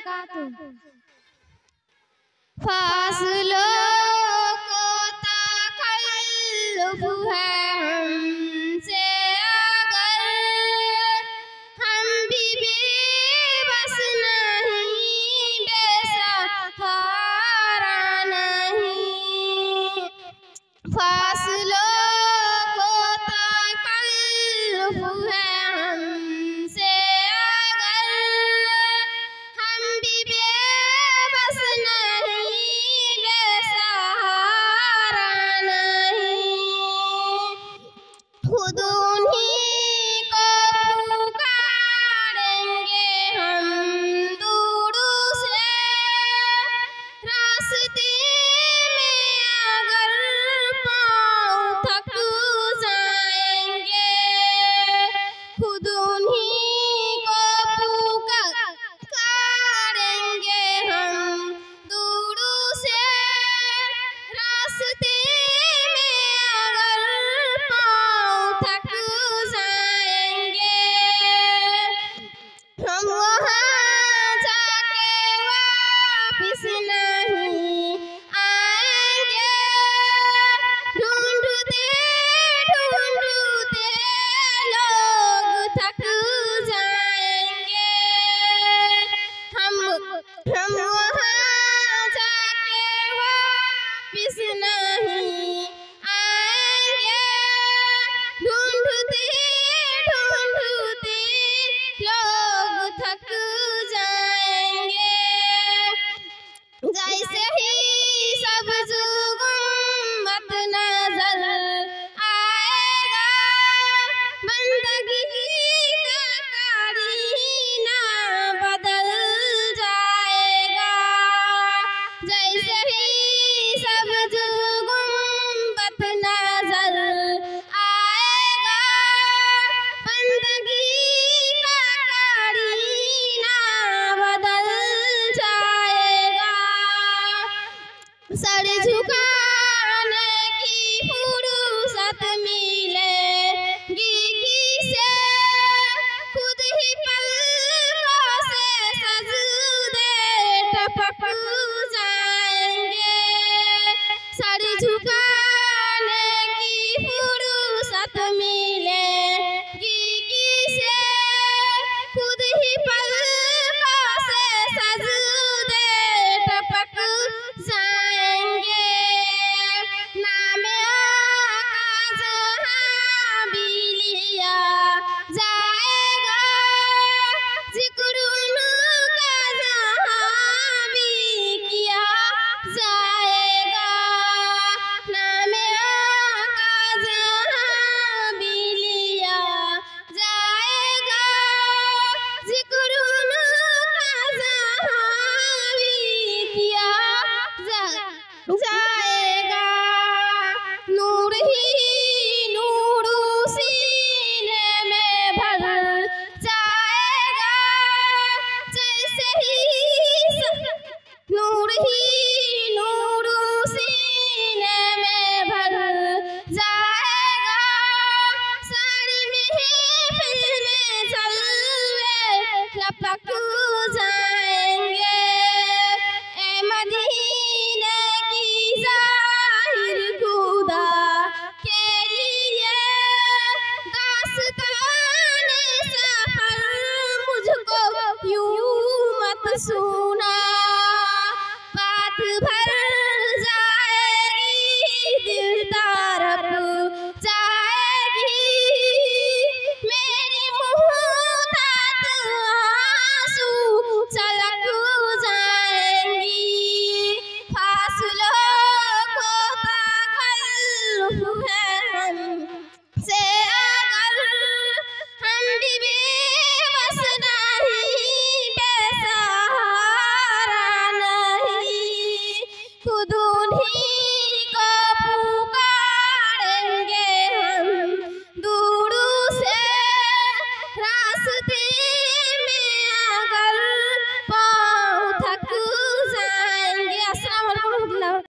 वबरकातुहू। फासलों को तकल्लुफ़ है हमसे, अगर हम भी बेबस नहीं, बेसहारा नहीं। फासलों को तकल्लुफ़ है हमसे, अगर हम भी बेबस नहीं, बेसहारा नहीं। खुद उन्हीं को पुकारेंगे हम दूर से, रास्ते में अगर पाँव थक जाएंगे। खुद उन्हीं को पुकारेंगे हम दूर से, रास्ते में अगर पाँव थक जाएंगे। हम वहाँ जाके वापिस नहीं आएंगे। ढूंढते ढूंढते लोग थक जाएंगे। हम वहाँ जाके वापिस नहीं आएंगे। ढूंढते ढूंढते लोग थक जाएंगे। जैसे ही सब्ज़ गुम्बद नज़र आएगा, बंदगी का करीना बदल जाएगा। जैसे ही सब्ज़ गुम्बद नज़र आएगा, बंदगी का करीना बदल जाएगा। सर झुकाने की फुर्सत मिलेगी किसे, खुद ही पलकों से सजदे टपक जाएंगे। सर झुकाने की फुर्सत मिलेगी किसे, खुद ही पलकों से सजदे टपक जाएंगे। नाम आका जहाँ भी लिया जाएगा, जिक्र उनका जहाँ भी किया जाएगा। नाम आका जहाँ भी लिया जाएगा, जिक्र उनका जहाँ भी किया जाएगा। नूर ही नूर सीने में भर जाएगा। जैसे ही नूर ही नूर सीने में भर जाएगा। सारी महफिल में जलवे लपक जाएंगे। ए मदीने की ज़ाहिर खुदा के लिए, दास्तान सफर मुझको यूं मत सुना।